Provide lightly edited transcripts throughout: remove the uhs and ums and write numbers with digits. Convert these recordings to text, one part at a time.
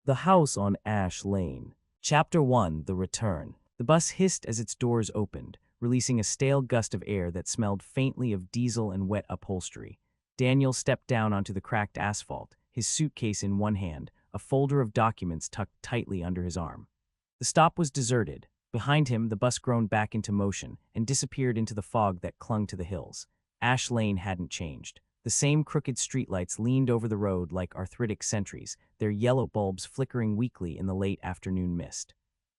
The House on Ash Lane. Chapter 1: The Return. The bus hissed as its doors opened, releasing a stale gust of air that smelled faintly of diesel and wet upholstery. Daniel stepped down onto the cracked asphalt, his suitcase in one hand, a folder of documents tucked tightly under his arm. The stop was deserted. Behind him, the bus groaned back into motion and disappeared into the fog that clung to the hills. Ash Lane hadn't changed. The same crooked streetlights leaned over the road like arthritic sentries, their yellow bulbs flickering weakly in the late afternoon mist.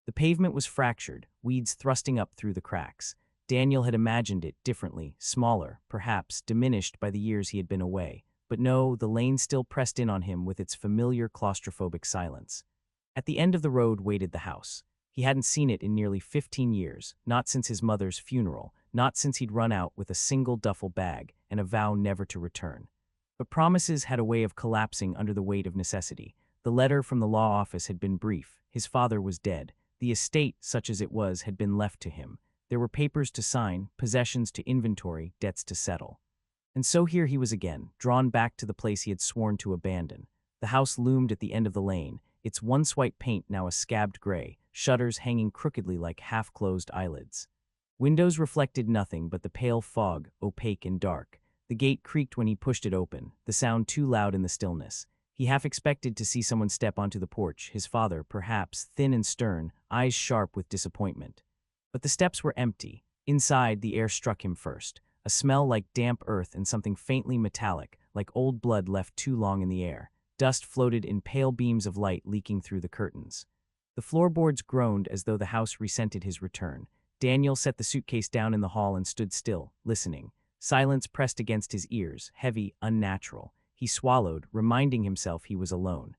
The pavement was fractured, weeds thrusting up through the cracks. Daniel had imagined it differently, smaller, perhaps diminished by the years he had been away. But no, the lane still pressed in on him with its familiar claustrophobic silence. At the end of the road waited the house. He hadn't seen it in nearly 15 years, not since his mother's funeral, not since he'd run out with a single duffel bag and a vow never to return. But promises had a way of collapsing under the weight of necessity. The letter from the law office had been brief. His father was dead. The estate, such as it was, had been left to him. There were papers to sign, possessions to inventory, debts to settle. And so here he was again, drawn back to the place he had sworn to abandon. The house loomed at the end of the lane, its once-white paint now a scabbed gray, shutters hanging crookedly like half-closed eyelids. Windows reflected nothing but the pale fog, opaque and dark. The gate creaked when he pushed it open, the sound too loud in the stillness. He half expected to see someone step onto the porch, his father, perhaps, thin and stern, eyes sharp with disappointment. But the steps were empty. Inside, the air struck him first, a smell like damp earth and something faintly metallic, like old blood left too long in the air. Dust floated in pale beams of light leaking through the curtains. The floorboards groaned as though the house resented his return. Daniel set the suitcase down in the hall and stood still, listening. Silence pressed against his ears, heavy, unnatural. He swallowed, reminding himself he was alone.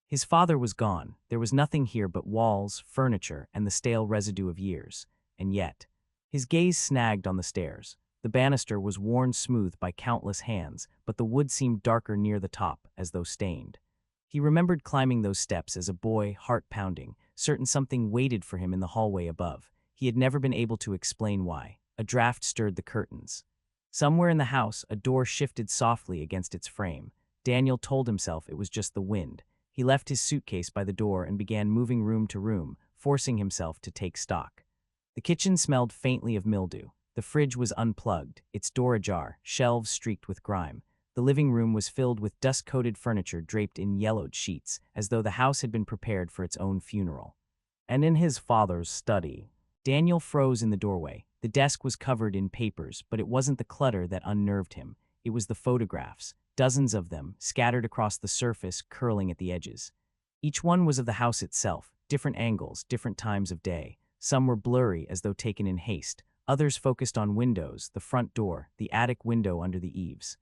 His father was gone. There was nothing here but walls, furniture, and the stale residue of years. And yet, his gaze snagged on the stairs. The banister was worn smooth by countless hands, but the wood seemed darker near the top, as though stained. He remembered climbing those steps as a boy, heart pounding, certain something waited for him in the hallway above. He had never been able to explain why. A draft stirred the curtains. Somewhere in the house, a door shifted softly against its frame. Daniel told himself it was just the wind. He left his suitcase by the door and began moving room to room, forcing himself to take stock. The kitchen smelled faintly of mildew. The fridge was unplugged, its door ajar, shelves streaked with grime. The living room was filled with dust-coated furniture draped in yellowed sheets, as though the house had been prepared for its own funeral. And in his father's study, Daniel froze in the doorway. The desk was covered in papers, but it wasn't the clutter that unnerved him. It was the photographs, dozens of them, scattered across the surface, curling at the edges. Each one was of the house itself, different angles, different times of day. Some were blurry as though taken in haste. Others focused on windows, the front door, the attic window under the eaves.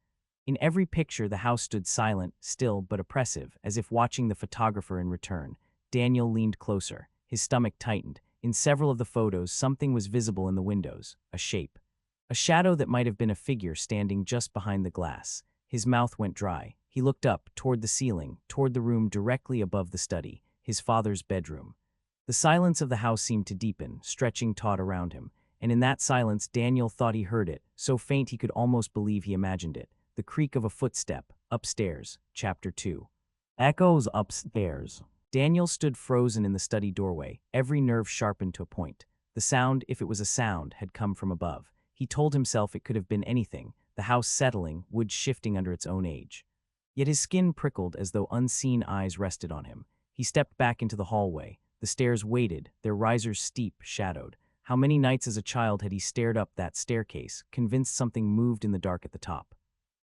In every picture, the house stood silent, still but oppressive, as if watching the photographer in return. Daniel leaned closer. His stomach tightened. In several of the photos, something was visible in the windows, a shape. A shadow that might have been a figure standing just behind the glass. His mouth went dry. He looked up, toward the ceiling, toward the room directly above the study, his father's bedroom. The silence of the house seemed to deepen, stretching taut around him. And in that silence, Daniel thought he heard it, so faint he could almost believe he imagined it. The creak of a footstep, upstairs, Chapter 2. Echoes upstairs. Daniel stood frozen in the study doorway, every nerve sharpened to a point. The sound, if it was a sound, had come from above. He told himself it could have been anything, the house settling, wood shifting under its own age. Yet his skin prickled as though unseen eyes rested on him. He stepped back into the hallway. The stairs waited, their risers steep, shadowed. How many nights as a child had he stared up that staircase, convinced something moved in the dark at the top?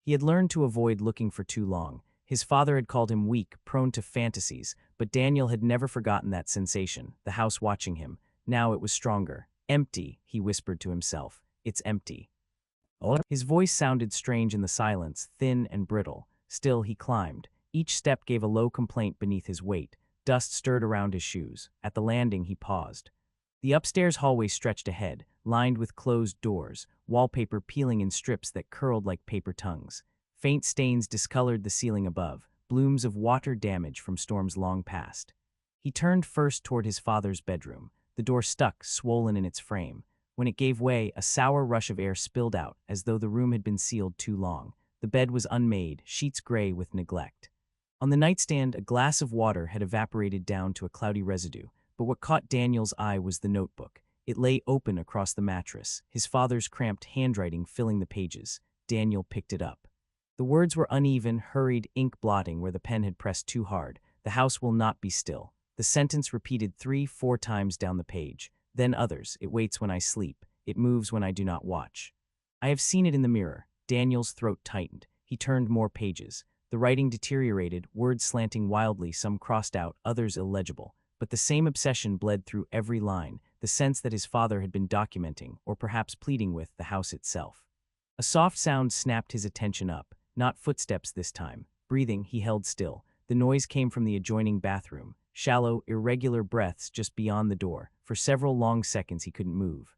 He had learned to avoid looking for too long. His father had called him weak, prone to fantasies, but Daniel had never forgotten that sensation, the house watching him. Now it was stronger. Empty, he whispered to himself. It's empty. His voice sounded strange in the silence, thin and brittle. Still, he climbed. Each step gave a low complaint beneath his weight. Dust stirred around his shoes. At the landing, he paused. The upstairs hallway stretched ahead, lined with closed doors, wallpaper peeling in strips that curled like paper tongues. Faint stains discolored the ceiling above, blooms of water damage from storms long past. He turned first toward his father's bedroom. The door stuck, swollen in its frame. When it gave way, a sour rush of air spilled out, as though the room had been sealed too long. The bed was unmade, sheets gray with neglect. On the nightstand, a glass of water had evaporated down to a cloudy residue, but what caught Daniel's eye was the notebook. It lay open across the mattress, his father's cramped handwriting filling the pages. Daniel picked it up. The words were uneven, hurried ink blotting where the pen had pressed too hard. The house will not be still. The sentence repeated 3, 4 times down the page. Then others. It waits when I sleep. It moves when I do not watch. I have seen it in the mirror. Daniel's throat tightened. He turned more pages. The writing deteriorated, words slanting wildly, some crossed out, others illegible. But the same obsession bled through every line, the sense that his father had been documenting, or perhaps pleading with, the house itself. A soft sound snapped his attention up, not footsteps this time. Breathing, he held still. The noise came from the adjoining bathroom, shallow, irregular breaths just beyond the door. For several long seconds he couldn't move.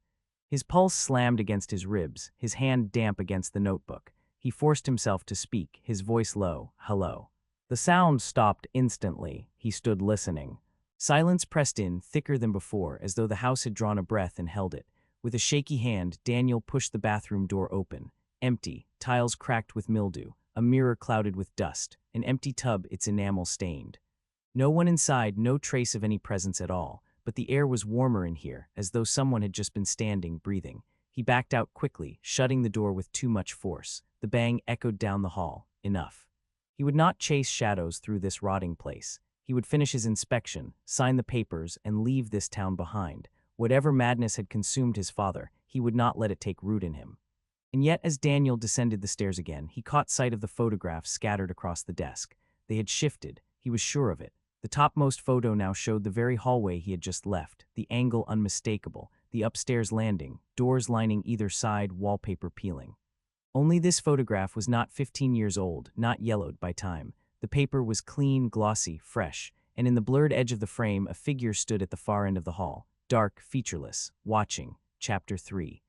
His pulse slammed against his ribs, his hand damp against the notebook. He forced himself to speak, his voice low, "Hello." The sound stopped instantly. He stood listening. Silence pressed in, thicker than before, as though the house had drawn a breath and held it. With a shaky hand, Daniel pushed the bathroom door open. Empty, tiles cracked with mildew, a mirror clouded with dust, an empty tub, its enamel stained. No one inside, no trace of any presence at all, but the air was warmer in here, as though someone had just been standing, breathing. He backed out quickly, shutting the door with too much force. The bang echoed down the hall. Enough. He would not chase shadows through this rotting place. He would finish his inspection, sign the papers, and leave this town behind. Whatever madness had consumed his father, he would not let it take root in him. And yet, as Daniel descended the stairs again, he caught sight of the photographs scattered across the desk. They had shifted. He was sure of it. The topmost photo now showed the very hallway he had just left, the angle unmistakable, the upstairs landing, doors lining either side, wallpaper peeling. Only this photograph was not 15 years old, not yellowed by time. The paper was clean, glossy, fresh, and in the blurred edge of the frame, a figure stood at the far end of the hall, dark, featureless, watching. Chapter 3.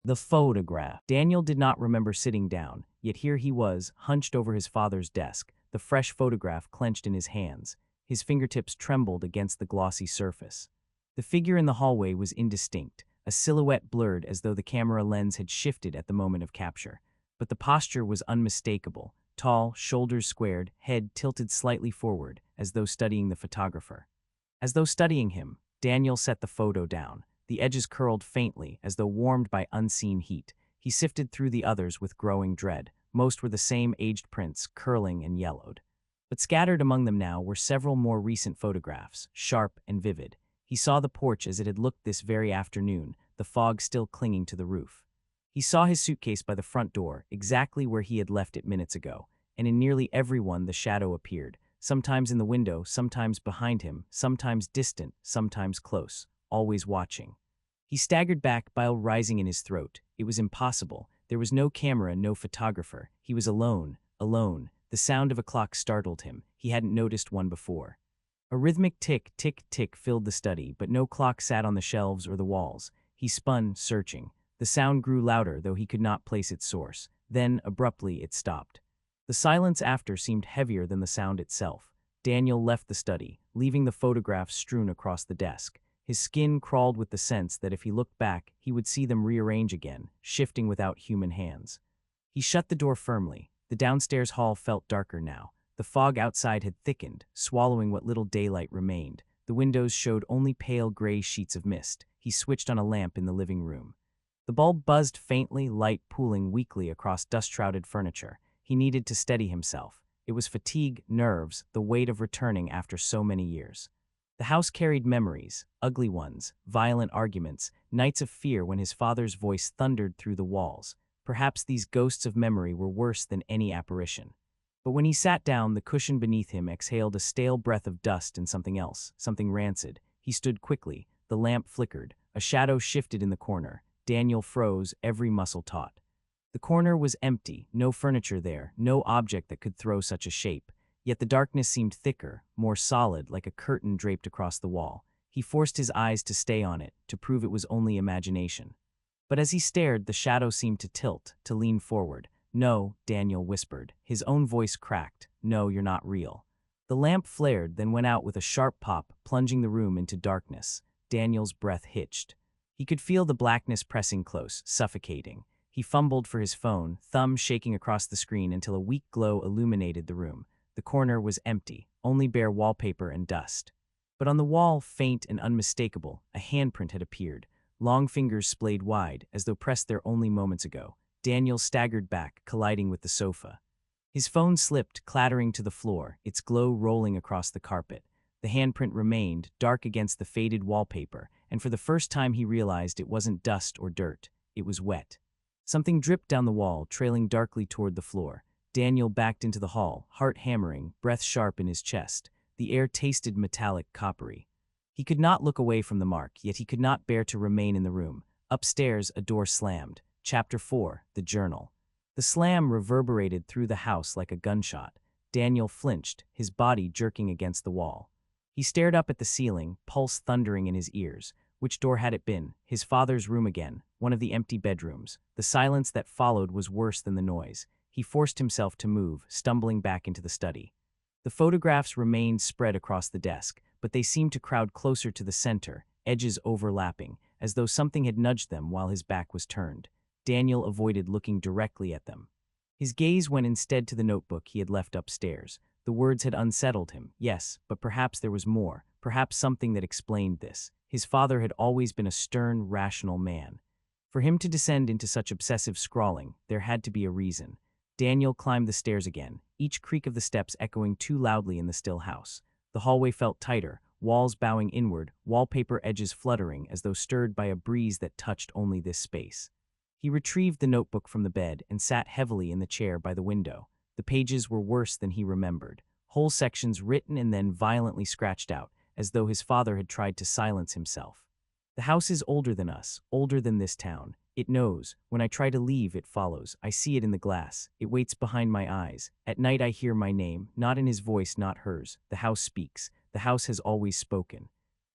The photograph. Daniel did not remember sitting down, yet here he was, hunched over his father's desk, the fresh photograph clenched in his hands. His fingertips trembled against the glossy surface. The figure in the hallway was indistinct, a silhouette blurred as though the camera lens had shifted at the moment of capture. But the posture was unmistakable, tall, shoulders squared, head tilted slightly forward, as though studying the photographer. As though studying him, Daniel set the photo down. The edges curled faintly, as though warmed by unseen heat. He sifted through the others with growing dread. Most were the same aged prints, curling and yellowed. But scattered among them now were several more recent photographs, sharp and vivid. He saw the porch as it had looked this very afternoon, the fog still clinging to the roof. He saw his suitcase by the front door, exactly where he had left it minutes ago, and in nearly every one the shadow appeared, sometimes in the window, sometimes behind him, sometimes distant, sometimes close, always watching. He staggered back, bile rising in his throat. It was impossible. There was no camera, no photographer. He was alone, alone. The sound of a clock startled him. He hadn't noticed one before. A rhythmic tick, tick, tick filled the study, but no clock sat on the shelves or the walls. He spun, searching. The sound grew louder, though he could not place its source. Then, abruptly, it stopped. The silence after seemed heavier than the sound itself. Daniel left the study, leaving the photographs strewn across the desk. His skin crawled with the sense that if he looked back, he would see them rearrange again, shifting without human hands. He shut the door firmly. The downstairs hall felt darker now. The fog outside had thickened, swallowing what little daylight remained. The windows showed only pale gray sheets of mist. He switched on a lamp in the living room. The bulb buzzed faintly, light pooling weakly across dust-shrouded furniture. He needed to steady himself. It was fatigue, nerves, the weight of returning after so many years. The house carried memories, ugly ones, violent arguments, nights of fear when his father's voice thundered through the walls. Perhaps these ghosts of memory were worse than any apparition. But when he sat down, the cushion beneath him exhaled a stale breath of dust and something else, something rancid. He stood quickly. The lamp flickered. A shadow shifted in the corner. Daniel froze, every muscle taut. The corner was empty, no furniture there, no object that could throw such a shape. Yet the darkness seemed thicker, more solid, like a curtain draped across the wall. He forced his eyes to stay on it, to prove it was only imagination. But as he stared, the shadow seemed to tilt, to lean forward. "No," Daniel whispered. His own voice cracked. "No, you're not real." The lamp flared, then went out with a sharp pop, plunging the room into darkness. Daniel's breath hitched. He could feel the blackness pressing close, suffocating. He fumbled for his phone, thumb shaking across the screen until a weak glow illuminated the room. The corner was empty, only bare wallpaper and dust. But on the wall, faint and unmistakable, a handprint had appeared, long fingers splayed wide, as though pressed there only moments ago. Daniel staggered back, colliding with the sofa. His phone slipped, clattering to the floor, its glow rolling across the carpet. The handprint remained, dark against the faded wallpaper, and for the first time he realized it wasn't dust or dirt. It was wet. Something dripped down the wall, trailing darkly toward the floor. Daniel backed into the hall, heart hammering, breath sharp in his chest. The air tasted metallic, coppery. He could not look away from the mark, yet he could not bear to remain in the room. Upstairs, a door slammed. Chapter 4, The Journal. The slam reverberated through the house like a gunshot. Daniel flinched, his body jerking against the wall. He stared up at the ceiling, pulse thundering in his ears. Which door had it been? His father's room again, one of the empty bedrooms. The silence that followed was worse than the noise. He forced himself to move, stumbling back into the study. The photographs remained spread across the desk, but they seemed to crowd closer to the center, edges overlapping, as though something had nudged them while his back was turned. Daniel avoided looking directly at them. His gaze went instead to the notebook he had left upstairs. The words had unsettled him, yes, but perhaps there was more, perhaps something that explained this. His father had always been a stern, rational man. For him to descend into such obsessive scrawling, there had to be a reason. Daniel climbed the stairs again, each creak of the steps echoing too loudly in the still house. The hallway felt tighter, walls bowing inward, wallpaper edges fluttering as though stirred by a breeze that touched only this space. He retrieved the notebook from the bed and sat heavily in the chair by the window. The pages were worse than he remembered, whole sections written and then violently scratched out, as though his father had tried to silence himself. The house is older than us, older than this town. It knows. When I try to leave, it follows. I see it in the glass. It waits behind my eyes. At night I hear my name, not in his voice, not hers. The house speaks. The house has always spoken.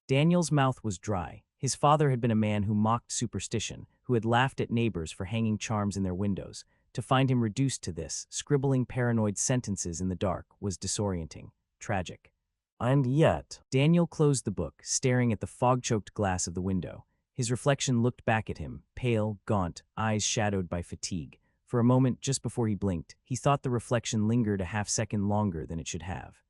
Daniel's mouth was dry. His father had been a man who mocked superstition, who had laughed at neighbors for hanging charms in their windows. To find him reduced to this, scribbling paranoid sentences in the dark, was disorienting, tragic. And yet, Daniel closed the book, staring at the fog-choked glass of the window. His reflection looked back at him, pale, gaunt, eyes shadowed by fatigue. For a moment, just before he blinked, he thought the reflection lingered a half-second longer than it should have.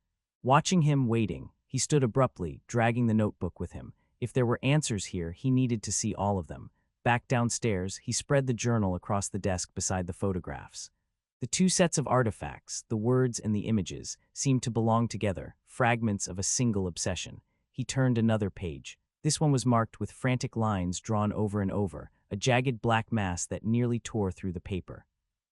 Watching him waiting, he stood abruptly, dragging the notebook with him. If there were answers here, he needed to see all of them. Back downstairs, he spread the journal across the desk beside the photographs. The two sets of artifacts, the words and the images, seemed to belong together, fragments of a single obsession. He turned another page. This one was marked with frantic lines drawn over and over, a jagged black mass that nearly tore through the paper.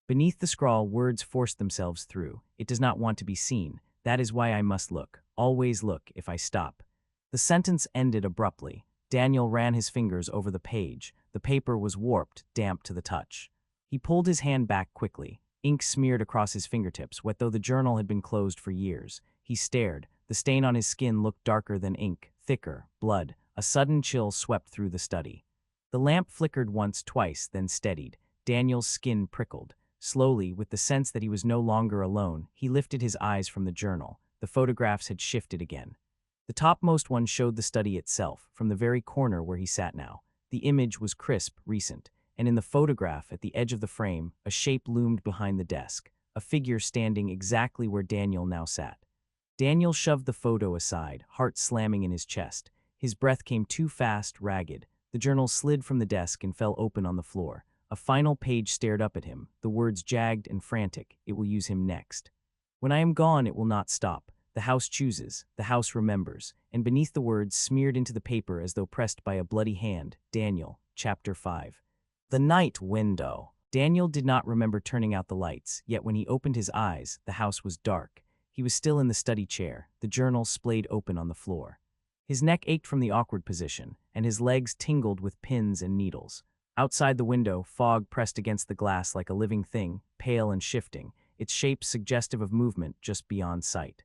Beneath the scrawl, words forced themselves through. It does not want to be seen. That is why I must look. Always look if I stop. The sentence ended abruptly. Daniel ran his fingers over the page. The paper was warped, damp to the touch. He pulled his hand back quickly. Ink smeared across his fingertips, wet though the journal had been closed for years. He stared. The stain on his skin looked darker than ink, thicker, blood. A sudden chill swept through the study. The lamp flickered once, twice, then steadied. Daniel's skin prickled. Slowly, with the sense that he was no longer alone, he lifted his eyes from the journal. The photographs had shifted again. The topmost one showed the study itself, from the very corner where he sat now. The image was crisp, recent, and in the photograph, at the edge of the frame, a shape loomed behind the desk, a figure standing exactly where Daniel now sat. Daniel shoved the photo aside, heart slamming in his chest. His breath came too fast, ragged. The journal slid from the desk and fell open on the floor. A final page stared up at him, the words jagged and frantic. It will use him next. When I am gone, it will not stop. The house chooses, the house remembers, and beneath the words, smeared into the paper as though pressed by a bloody hand, Daniel, Chapter 5. The night window. Daniel did not remember turning out the lights, yet when he opened his eyes, the house was dark. He was still in the study chair, the journal splayed open on the floor. His neck ached from the awkward position, and his legs tingled with pins and needles. Outside the window, fog pressed against the glass like a living thing, pale and shifting, its shape suggestive of movement just beyond sight.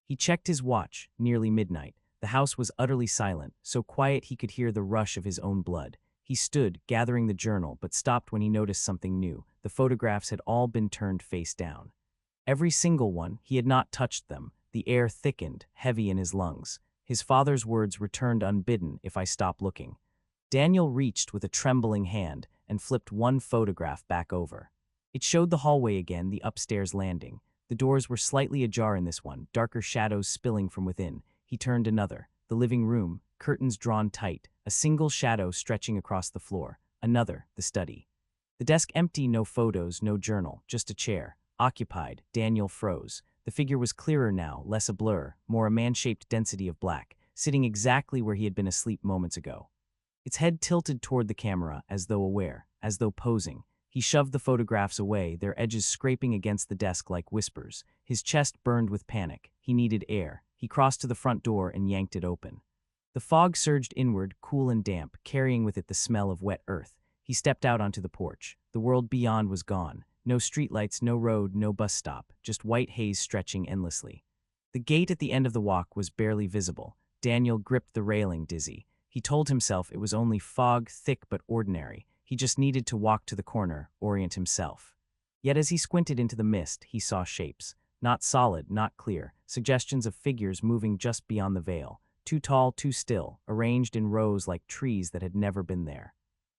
He checked his watch, nearly midnight. The house was utterly silent, so quiet he could hear the rush of his own blood. He stood, gathering the journal, but stopped when he noticed something new. The photographs had all been turned face down. Every single one, he had not touched them. The air thickened, heavy in his lungs. His father's words returned unbidden, if I stop looking. Daniel reached with a trembling hand and flipped one photograph back over. It showed the hallway again, the upstairs landing. The doors were slightly ajar in this one, darker shadows spilling from within. He turned another. The living room, curtains drawn tight, a single shadow stretching across the floor. Another, the study. The desk empty, no photos, no journal, just a chair. Occupied, Daniel froze. The figure was clearer now, less a blur, more a man-shaped density of black, sitting exactly where he had been asleep moments ago. Its head tilted toward the camera, as though aware, as though posing. He shoved the photographs away, their edges scraping against the desk like whispers. His chest burned with panic. He needed air. He crossed to the front door and yanked it open. The fog surged inward, cool and damp, carrying with it the smell of wet earth. He stepped out onto the porch. The world beyond was gone. No streetlights, no road, no bus stop, just white haze stretching endlessly. The gate at the end of the walk was barely visible. Daniel gripped the railing, dizzy. He told himself it was only fog, thick but ordinary. He just needed to walk to the corner, orient himself. Yet as he squinted into the mist, he saw shapes. Not solid, not clear, suggestions of figures moving just beyond the veil. Too tall, too still, arranged in rows like trees that had never been there.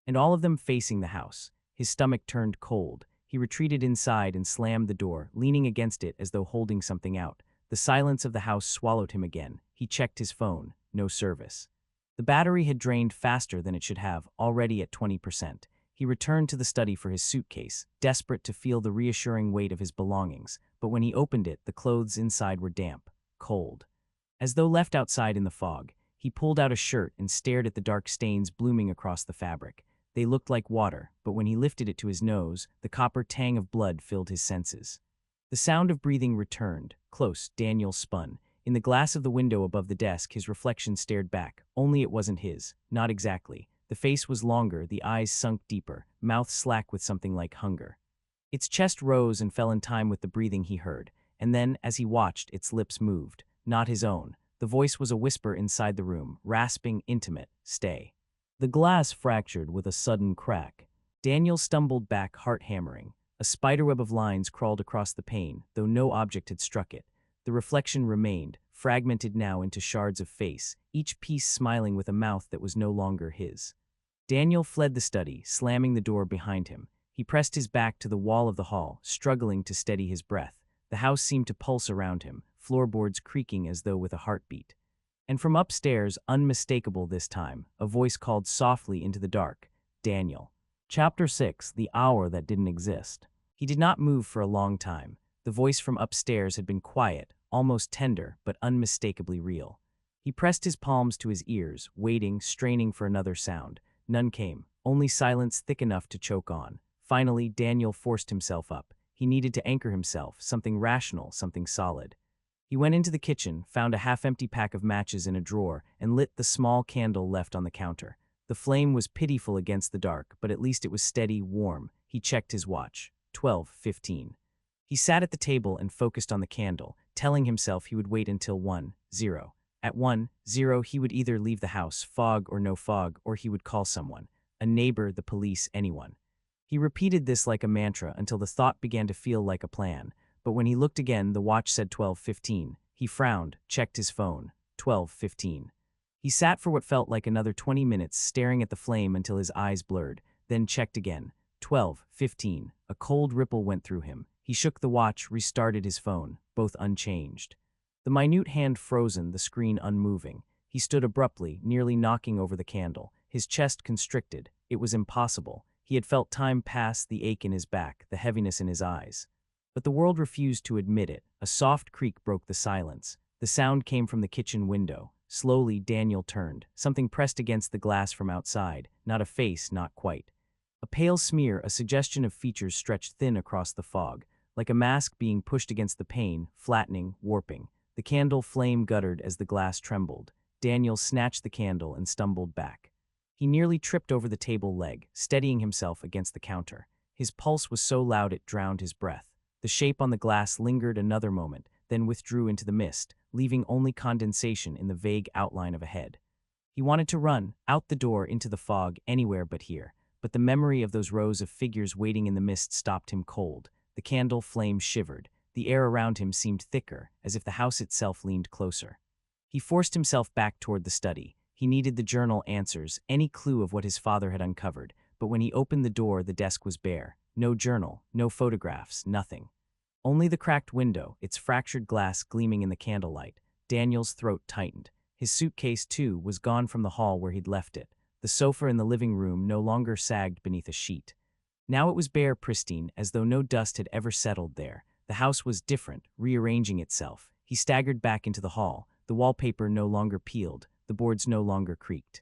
And all of them facing the house. His stomach turned cold. He retreated inside and slammed the door, leaning against it as though holding something out. The silence of the house swallowed him again. He checked his phone. No service. The battery had drained faster than it should have, already at 20%. He returned to the study for his suitcase, desperate to feel the reassuring weight of his belongings, but when he opened it, the clothes inside were damp, cold. As though left outside in the fog, he pulled out a shirt and stared at the dark stains blooming across the fabric. They looked like water, but when he lifted it to his nose, the copper tang of blood filled his senses. The sound of breathing returned. Close, Daniel spun. In the glass of the window above the desk, his reflection stared back. Only it wasn't his. Not exactly. The face was longer, the eyes sunk deeper, mouth slack with something like hunger. Its chest rose and fell in time with the breathing he heard, and then, as he watched, its lips moved. Not his own. The voice was a whisper inside the room, rasping, intimate. Stay. The glass fractured with a sudden crack. Daniel stumbled back, heart hammering. A spiderweb of lines crawled across the pane, though no object had struck it. The reflection remained, fragmented now into shards of face, each piece smiling with a mouth that was no longer his. Daniel fled the study, slamming the door behind him. He pressed his back to the wall of the hall, struggling to steady his breath. The house seemed to pulse around him, floorboards creaking as though with a heartbeat. And from upstairs, unmistakable this time, a voice called softly into the dark, "Daniel." Chapter 6, The Hour That Didn't Exist. He did not move for a long time. The voice from upstairs had been quiet, almost tender, but unmistakably real. He pressed his palms to his ears, waiting, straining for another sound. None came, only silence thick enough to choke on. Finally, Daniel forced himself up. He needed to anchor himself, something rational, something solid. He went into the kitchen, found a half-empty pack of matches in a drawer, and lit the small candle left on the counter. The flame was pitiful against the dark, but at least it was steady, warm. He checked his watch. 12:15. He sat at the table and focused on the candle, telling himself he would wait until 1:00. At 1:00, he would either leave the house, fog or no fog, or he would call someone. A neighbor, the police, anyone. He repeated this like a mantra until the thought began to feel like a plan. But when he looked again, the watch said 12:15. He frowned, checked his phone. 12:15. He sat for what felt like another 20 minutes, staring at the flame until his eyes blurred, then checked again. 12:15. A cold ripple went through him. He shook the watch, restarted his phone, both unchanged. The minute hand frozen, the screen unmoving. He stood abruptly, nearly knocking over the candle, his chest constricted. It was impossible. He had felt time pass, the ache in his back, the heaviness in his eyes. But the world refused to admit it. A soft creak broke the silence. The sound came from the kitchen window. Slowly, Daniel turned. Something pressed against the glass from outside. Not a face, not quite. A pale smear, a suggestion of features stretched thin across the fog, like a mask being pushed against the pane, flattening, warping. The candle flame guttered as the glass trembled. Daniel snatched the candle and stumbled back. He nearly tripped over the table leg, steadying himself against the counter. His pulse was so loud it drowned his breath. The shape on the glass lingered another moment, then withdrew into the mist, leaving only condensation in the vague outline of a head. He wanted to run, out the door, into the fog, anywhere but here. But the memory of those rows of figures waiting in the mist stopped him cold. The candle flame shivered. The air around him seemed thicker, as if the house itself leaned closer. He forced himself back toward the study. He needed the journal answers, any clue of what his father had uncovered. But when he opened the door, the desk was bare. No journal, no photographs, nothing. Only the cracked window, its fractured glass gleaming in the candlelight. Daniel's throat tightened. His suitcase, too, was gone from the hall where he'd left it. The sofa in the living room no longer sagged beneath a sheet. Now it was bare, pristine, as though no dust had ever settled there. The house was different, rearranging itself. He staggered back into the hall. The wallpaper no longer peeled. The boards no longer creaked.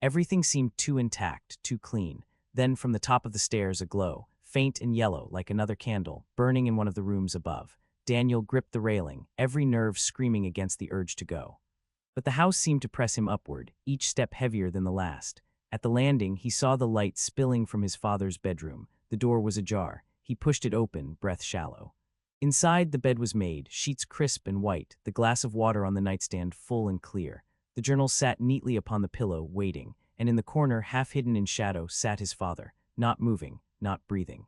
Everything seemed too intact, too clean. Then from the top of the stairs a glow, faint and yellow like another candle, burning in one of the rooms above. Daniel gripped the railing, every nerve screaming against the urge to go. But the house seemed to press him upward, each step heavier than the last. At the landing, he saw the light spilling from his father's bedroom. The door was ajar. He pushed it open, breath shallow. Inside, the bed was made, sheets crisp and white, the glass of water on the nightstand full and clear. The journal sat neatly upon the pillow, waiting, and in the corner, half hidden in shadow, sat his father, not moving, not breathing.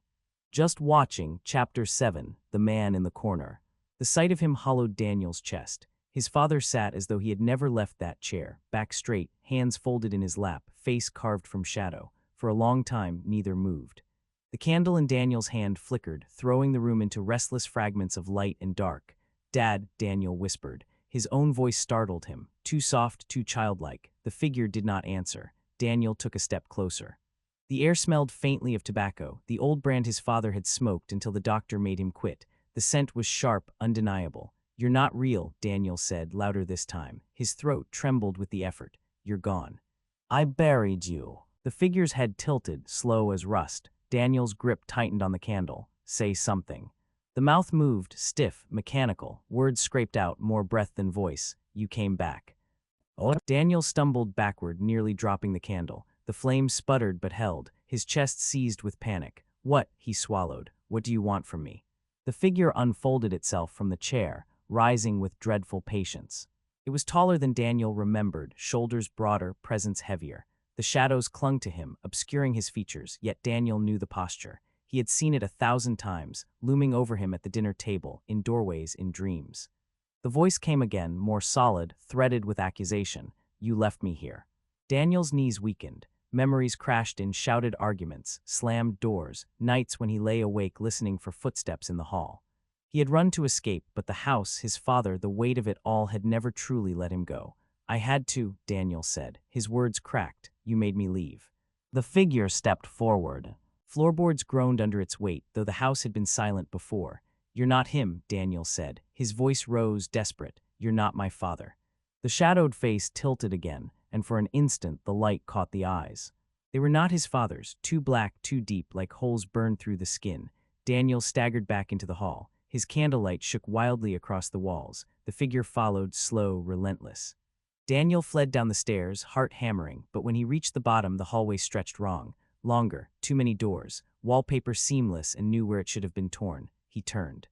Just watching. Chapter 7, The Man in the Corner. The sight of him hollowed Daniel's chest. His father sat as though he had never left that chair, back straight, hands folded in his lap, face carved from shadow. For a long time, neither moved. The candle in Daniel's hand flickered, throwing the room into restless fragments of light and dark. "Dad," Daniel whispered. His own voice startled him, too soft, too childlike. The figure did not answer. Daniel took a step closer. The air smelled faintly of tobacco, the old brand his father had smoked until the doctor made him quit. The scent was sharp, undeniable. "You're not real," Daniel said, louder this time. His throat trembled with the effort. "You're gone. I buried you." The figure's head tilted, slow as rust. Daniel's grip tightened on the candle. "Say something." The mouth moved, stiff, mechanical. Words scraped out, more breath than voice. "You came back." Oh. Daniel stumbled backward, nearly dropping the candle. The flame sputtered but held, his chest seized with panic. "What?" he swallowed. "What do you want from me?" The figure unfolded itself from the chair, rising with dreadful patience. It was taller than Daniel remembered, shoulders broader, presence heavier. The shadows clung to him, obscuring his features, yet Daniel knew the posture. He had seen it 1,000 times, looming over him at the dinner table, in doorways, in dreams. The voice came again, more solid, threaded with accusation. "You left me here." Daniel's knees weakened. Memories crashed in shouted arguments, slammed doors, nights when he lay awake listening for footsteps in the hall. He had run to escape, but the house, his father, the weight of it all had never truly let him go. "I had to," Daniel said. His words cracked. "You made me leave." The figure stepped forward. Floorboards groaned under its weight, though the house had been silent before. "You're not him," Daniel said. His voice rose, desperate. "You're not my father." The shadowed face tilted again, and for an instant the light caught the eyes. They were not his father's, too black, too deep, like holes burned through the skin. Daniel staggered back into the hall. His candlelight shook wildly across the walls. The figure followed, slow, relentless. Daniel fled down the stairs, heart hammering, but when he reached the bottom, the hallway stretched wrong. Longer, too many doors, wallpaper seamless and knew where it should have been torn. He turned.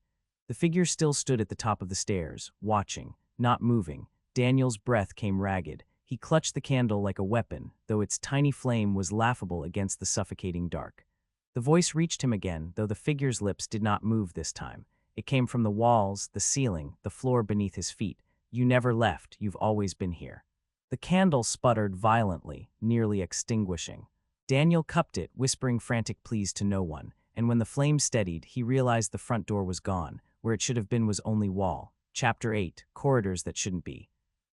The figure still stood at the top of the stairs, watching, not moving. Daniel's breath came ragged. He clutched the candle like a weapon, though its tiny flame was laughable against the suffocating dark. The voice reached him again, though the figure's lips did not move this time. It came from the walls, the ceiling, the floor beneath his feet. "You never left, you've always been here." The candle sputtered violently, nearly extinguishing. Daniel cupped it, whispering frantic pleas to no one, and when the flame steadied, he realized the front door was gone. Where it should have been was only wall. Chapter 8, Corridors That Shouldn't Be.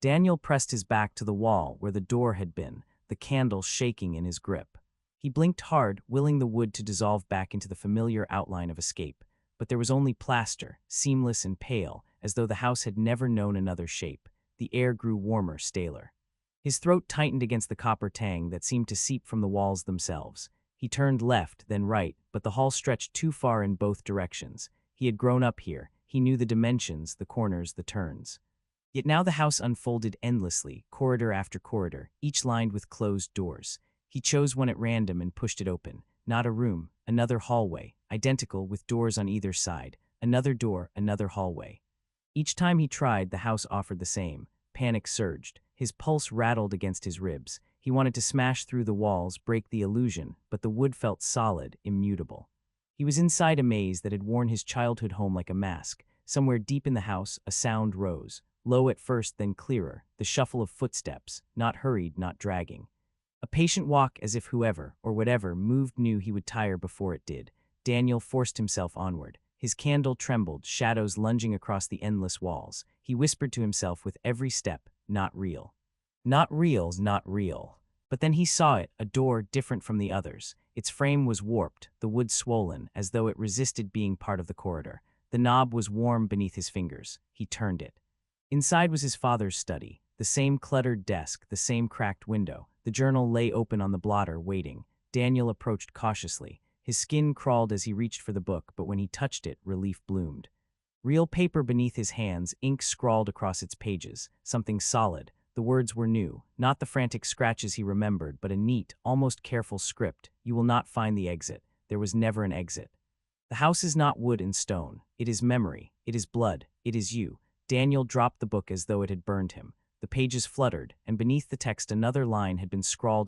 Daniel pressed his back to the wall where the door had been, the candle shaking in his grip. He blinked hard, willing the wood to dissolve back into the familiar outline of escape. But there was only plaster, seamless and pale, as though the house had never known another shape. The air grew warmer, staler. His throat tightened against the copper tang that seemed to seep from the walls themselves. He turned left, then right, but the hall stretched too far in both directions. He had grown up here. He knew the dimensions, the corners, the turns. Yet now the house unfolded endlessly, corridor after corridor, each lined with closed doors. He chose one at random and pushed it open. Not a room, another hallway, identical with doors on either side. Another door, another hallway. Each time he tried, the house offered the same. Panic surged. His pulse rattled against his ribs. He wanted to smash through the walls, break the illusion, but the wood felt solid, immutable. He was inside a maze that had worn his childhood home like a mask. Somewhere deep in the house, a sound rose. Low at first, then clearer, the shuffle of footsteps, not hurried, not dragging. A patient walk, as if whoever, or whatever, moved knew he would tire before it did. Daniel forced himself onward. His candle trembled, shadows lunging across the endless walls. He whispered to himself with every step, "Not real. Not real, not real." But then he saw it, a door different from the others. Its frame was warped, the wood swollen, as though it resisted being part of the corridor. The knob was warm beneath his fingers. He turned it. Inside was his father's study. The same cluttered desk, the same cracked window. The journal lay open on the blotter, waiting. Daniel approached cautiously. His skin crawled as he reached for the book, but when he touched it, relief bloomed. Real paper beneath his hands, ink scrawled across its pages, something solid. The words were new, not the frantic scratches he remembered, but a neat, almost careful script. "You will not find the exit. There was never an exit. The house is not wood and stone. It is memory. It is blood. It is you." Daniel dropped the book as though it had burned him. The pages fluttered, and beneath the text another line had been scrawled in